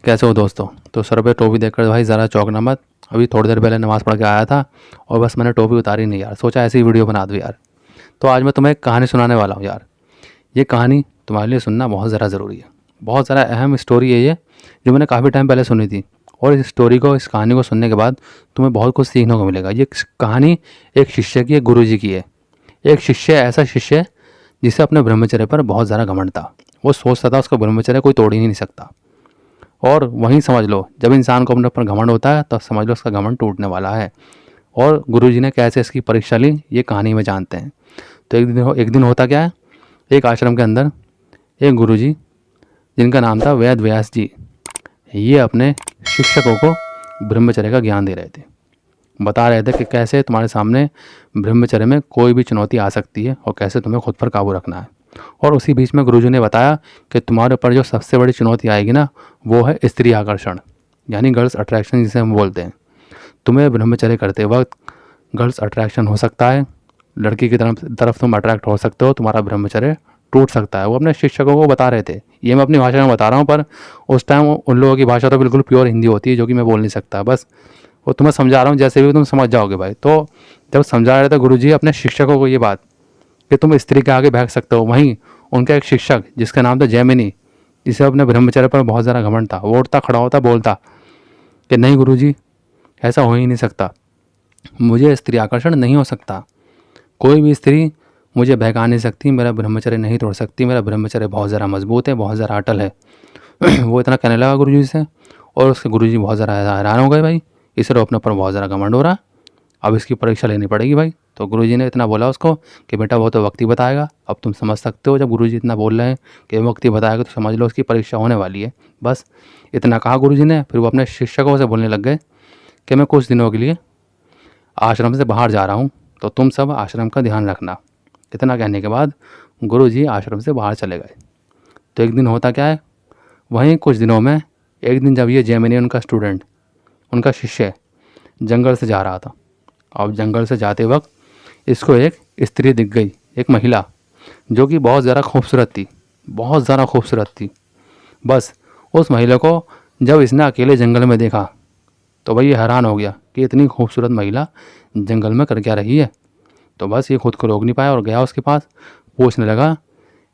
कैसे हो दोस्तों। तो सर पे टोपी देखकर भाई ज़रा चौंकना मत। अभी थोड़ी देर पहले नमाज़ पढ़ के आया था और बस मैंने टोपी उतारी नहीं यार, सोचा ऐसी ही वीडियो बना दूँ यार। तो आज मैं तुम्हें एक कहानी सुनाने वाला हूँ यार। ये कहानी तुम्हारे लिए सुनना बहुत ज़रा ज़रूरी है। बहुत ज़रा अहम स्टोरी है ये, जो मैंने काफ़ी टाइम पहले सुनी थी। और इस कहानी को सुनने के बाद तुम्हें बहुत कुछ सीखने को मिलेगा। ये कहानी एक शिष्य की, एक गुरुजी की है। एक शिष्य, ऐसा शिष्य जिसे अपने ब्रह्मचर्य पर बहुत ज़्यादा घमंड था। वो सोचता था उसका ब्रह्मचर्य कोई तोड़ ही नहीं सकता। और वहीं समझ लो, जब इंसान को अपने ऊपर घमंड होता है तब समझ लो उसका घमंड टूटने वाला है। और गुरुजी ने कैसे इसकी परीक्षा ली ये कहानी में जानते हैं। तो एक दिन होता क्या है, एक आश्रम के अंदर एक गुरुजी जिनका नाम था वेद व्यास जी, ये अपने शिक्षकों को ब्रह्मचर्य का ज्ञान दे रहे थे। बता रहे थे कि कैसे तुम्हारे सामने ब्रह्मचर्य में कोई भी चुनौती आ सकती है और कैसे तुम्हें खुद पर काबू रखना है। और उसी बीच में गुरुजी ने बताया कि तुम्हारे ऊपर जो सबसे बड़ी चुनौती आएगी ना, वो है स्त्री आकर्षण, यानी गर्ल्स अट्रैक्शन जिसे हम बोलते हैं। तुम्हें ब्रह्मचर्य करते वक्त गर्ल्स अट्रैक्शन हो सकता है, लड़की की तरफ तुम अट्रैक्ट हो सकते हो, तुम्हारा ब्रह्मचर्य टूट सकता है। वो अपने शिक्षकों को बता रहे थे। ये मैं अपनी भाषा में बता रहा हूँ, पर उस टाइम उन लोगों की भाषा तो बिल्कुल प्योर हिंदी होती है, जो कि मैं बोल नहीं सकता। बस वो तुम्हें समझा रहा हूँ, जैसे भी तुम समझ जाओगे भाई। तो जब समझा रहे थे गुरुजी अपने शिक्षकों को ये बात कि तुम स्त्री के आगे भाग सकते हो, वहीं उनका एक शिक्षक जिसका नाम था जैमिनी, जिसे अपने ब्रह्मचर्य पर बहुत ज़्यादा घमंड था, वो उठता खड़ा होता बोलता कि नहीं गुरुजी, ऐसा हो ही नहीं सकता। मुझे स्त्री आकर्षण नहीं हो सकता। कोई भी स्त्री मुझे बहका नहीं सकती, मेरा ब्रह्मचर्य नहीं तोड़ सकती। मेरा ब्रह्मचर्य बहुत ज़्यादा मजबूत है, बहुत ज़्यादा अटल है। वो इतना कहने लगा गुरुजी से, और उसके गुरुजी बहुत ज़्यादा हैरान हो गए भाई, इसे तो अपने ऊपर बहुत ज़्यादा घमंड हो रहा, अब इसकी परीक्षा लेनी पड़ेगी भाई। तो गुरुजी ने इतना बोला उसको कि बेटा वो तो वक्त ही बताएगा। अब तुम समझ सकते हो, जब गुरुजी इतना बोल रहे हैं कि वक्त ही बताएगा, तो समझ लो उसकी परीक्षा होने वाली है। बस इतना कहा गुरुजी ने। फिर वो अपने शिक्षकों से बोलने लग गए कि मैं कुछ दिनों के लिए आश्रम से बाहर जा रहा हूँ, तो तुम सब आश्रम का ध्यान रखना। इतना कहने के बाद गुरुजी आश्रम से बाहर चले गए। तो एक दिन होता क्या है, वहीं कुछ दिनों में एक दिन जब ये जैमिनी, उनका स्टूडेंट, उनका शिष्य, जंगल से जा रहा था। अब जंगल से जाते वक्त इसको एक स्त्री दिख गई, एक महिला, जो कि बहुत ज़्यादा खूबसूरत थी, बहुत ज़्यादा खूबसूरत थी। बस उस महिला को जब इसने अकेले जंगल में देखा तो भाई ये हैरान हो गया कि इतनी खूबसूरत महिला जंगल में कर क्या रही है। तो बस ये खुद को रोक नहीं पाया और गया उसके पास, पूछने लगा,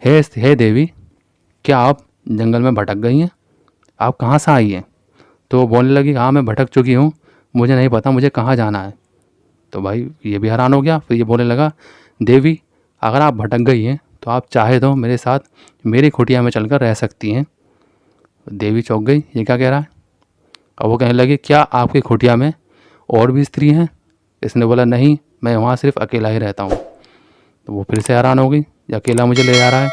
हे देवी, क्या आप जंगल में भटक गई हैं? आप कहाँ से आई हैं? तो वो बोलने लगी, हाँ मैं भटक चुकी हूँ, मुझे नहीं पता मुझे कहाँ जाना है। तो भाई ये भी हैरान हो गया। फिर ये बोलने लगा, देवी अगर आप भटक गई हैं तो आप चाहे तो मेरे साथ मेरी कुटिया में चलकर रह सकती हैं। देवी चौंक गई, ये क्या कह रहा है। और वो कहने लगी, क्या आपकी कुटिया में और भी स्त्री हैं? इसने बोला, नहीं, मैं वहाँ सिर्फ अकेला ही रहता हूँ। तो वो फिर से हैरान हो गई, ये अकेला मुझे ले जा रहा है।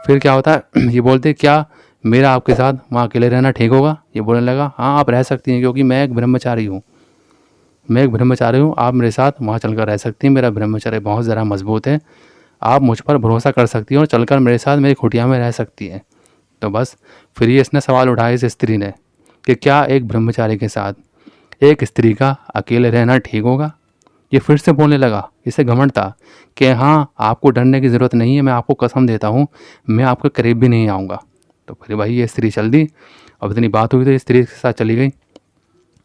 फिर क्या होता है, ये बोलते, क्या मेरा आपके साथ वहाँ अकेले रहना ठीक होगा? ये बोलने लगा, हाँ आप रह सकती हैं, क्योंकि मैं एक ब्रह्मचारी हूँ, आप मेरे साथ वहाँ चलकर रह सकती हैं। मेरा ब्रह्मचर्य बहुत ज़्यादा मजबूत है, आप मुझ पर भरोसा कर सकती हैं और चलकर मेरे साथ मेरी कुटिया में रह सकती हैं। तो बस फिर ये इसने सवाल उठाया इस स्त्री ने कि क्या एक ब्रह्मचारी के साथ एक स्त्री का अकेले रहना ठीक होगा? ये फिर से बोलने लगा, इसे घमंड था कि हाँ आपको डरने की ज़रूरत नहीं है, मैं आपको कसम देता हूँ मैं आपके करीब भी नहीं आऊँगा। तो फिर भाई ये स्त्री चल दी। अब इतनी बात हुई तो ये स्त्री के साथ चली गई।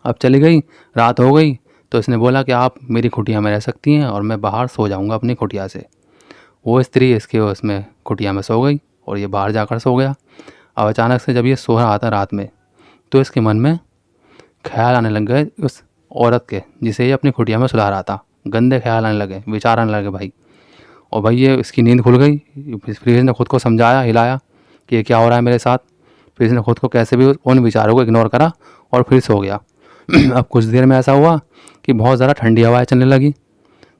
अब चली गई, रात हो गई, तो इसने बोला कि आप मेरी कुटिया में रह सकती हैं और मैं बाहर सो जाऊंगा अपनी कुटिया से। वो स्त्री इसके उसमें कुटिया में सो गई और ये बाहर जाकर सो गया। अब अचानक से जब ये सो रहा था रात में, तो इसके मन में ख्याल आने लग गए उस औरत के, जिसे ये अपनी कुटिया में सुला रहा था। गंदे ख्याल आने लगे, विचार आने लगे भाई। और भाई ये इसकी नींद खुल गई। फिर इसने खुद को समझाया, हिलाया कि ये क्या हो रहा है मेरे साथ। फिर इसने खुद को कैसे भी उन विचारों को इग्नोर करा और फिर सो गया। अब कुछ देर में ऐसा हुआ कि बहुत ज़्यादा ठंडी हवाएं चलने लगी,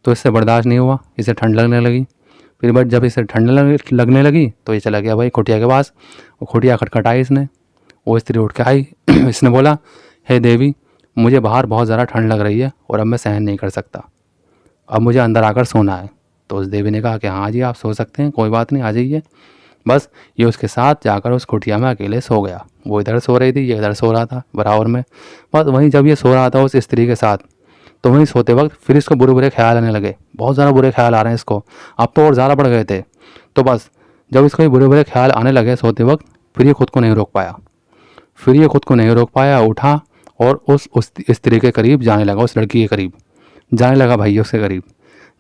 तो इससे बर्दाश्त नहीं हुआ, इसे ठंड लगने लगी। फिर बट जब इसे ठंड लगने लगी तो ये चला गया भाई कुटिया के पास। वो कुटिया खटखटाई इसने, वो स्त्री उठ के आई। इसने बोला, हे देवी, मुझे बाहर बहुत ज़्यादा ठंड लग रही है और अब मैं सहन नहीं कर सकता, अब मुझे अंदर आकर सोना है। तो उस देवी ने कहा कि हाँ जी आप सो सकते हैं, कोई बात नहीं, आ जाइए। बस ये उसके साथ जाकर उस कुटिया में अकेले सो गया। वो इधर सो रही थी, ये इधर सो रहा था बराबर में। बस वहीं जब ये सो रहा था उस स्त्री के साथ, तो वहीं सोते वक्त फिर इसको बुरे बुरे ख्याल आने लगे। बहुत ज़्यादा बुरे ख्याल आ रहे हैं इसको, अब तो और ज़्यादा बढ़ गए थे। तो बस जब इसको ये बुरे बुरे ख्याल आने लगे सोते वक्त, फिर ये खुद को नहीं रोक पाया। फिर ये खुद को नहीं रोक पाया, उठा और उस स्त्री के करीब जाने लगा, उस लड़की के करीब जाने लगा भाई, उसके करीब।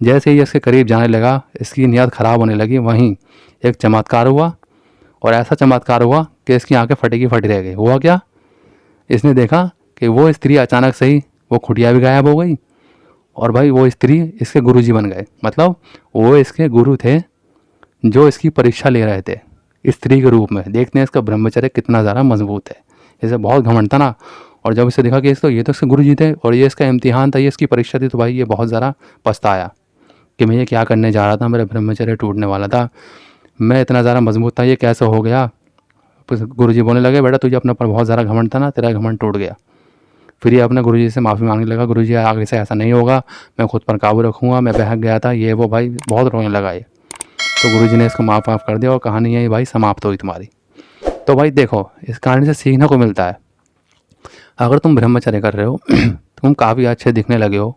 जैसे ही इसके करीब जाने लगा, इसकी नीयत ख़राब होने लगी। वहीं एक चमत्कार हुआ, और ऐसा चमत्कार हुआ कि इसकी आंखें फटी की फटी रह गई। हुआ क्या, इसने देखा कि वो स्त्री अचानक से ही वो खुटिया भी गायब हो गई, और भाई वो स्त्री इसके गुरुजी बन गए। मतलब वो इसके गुरु थे जो इसकी परीक्षा ले रहे थे स्त्री के रूप में। देखते हैं इसका ब्रह्मचर्य कितना ज़्यादा मजबूत है। इसे बहुत घमंड था ना, और जब इसे देखा कि इसको ये तो इसके गुरुजी थे और ये इसका इम्तिहान था, ये इसकी परीक्षा थी, तो भाई ये बहुत ज़्यादा पछताया कि मैं ये क्या करने जा रहा था, मेरा ब्रह्मचर्य टूटने वाला था, मैं इतना ज़्यादा मजबूत था, ये कैसे हो गया। गुरुजी बोलने लगे, बेटा तुझे अपने ऊपर बहुत ज़्यादा घमंड था ना, तेरा घमंड टूट गया। फिर ये अपने गुरुजी से माफ़ी मांगने लगा, गुरुजी आगे से ऐसा नहीं होगा, मैं खुद पर काबू रखूँगा, मैं बहक गया था, ये वो। भाई बहुत रोने लगा ये। तो गुरुजी ने इसको माफ़ कर दिया और कहानी यही भाई समाप्त हुई तुम्हारी। तो भाई देखो, इस कहानी से सीखने को मिलता है, अगर तुम ब्रह्मचर्य कर रहे हो तुम काफ़ी अच्छे दिखने लगे हो,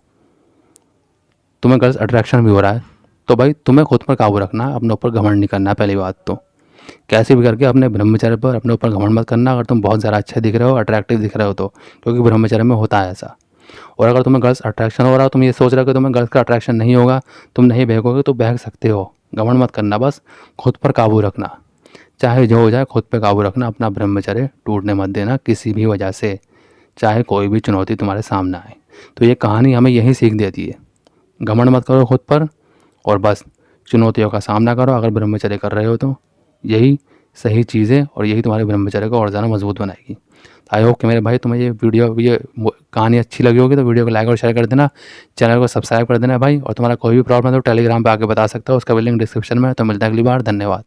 तुम्हें गर्ल्स अट्रैक्शन भी हो रहा है, तो भाई तुम्हें खुद पर काबू रखना, अपने ऊपर घमंड नहीं करना। पहली बात तो कैसे भी करके अपने ब्रह्मचर्य पर अपने ऊपर घमंड मत करना। अगर तुम बहुत ज़्यादा अच्छे दिख रहे हो, अट्रैक्टिव दिख रहे हो तो, क्योंकि ब्रह्मचर्य में होता है ऐसा। और अगर तुम्हें गर्ल्स अट्रैक्शन हो रहा हो, तुम ये सोच रहे हो कि तुम्हें गर्ल्स का अट्रैक्शन नहीं होगा, तुम नहीं बहकोगे, तो बहक सकते हो, घमंड मत करना, बस खुद पर काबू रखना। चाहे जो हो जाए खुद पर काबू रखना, अपना ब्रह्मचर्य टूटने मत देना किसी भी वजह से, चाहे कोई भी चुनौती तुम्हारे सामने आए। तो ये कहानी हमें यही सीख देती है, घमंड मत करो खुद पर, और बस चुनौतियों का सामना करो। अगर ब्रह्मचर्य कर रहे हो तो यही सही चीज़ है, और यही तुम्हारे ब्रह्मचर्य को और ज़्यादा मजबूत बनाएगी। आई होप कि मेरे भाई तुम्हें ये कहानी अच्छी लगी होगी, तो वीडियो को लाइक और शेयर कर देना, चैनल को सब्सक्राइब कर देना भाई। और तुम्हारा कोई भी प्रॉब्लम है तो टेलीग्राम पे आके बता सकते हो, उसका भी लिंक डिस्क्रिप्शन में है। तो मिलते हैं अगली बार, धन्यवाद।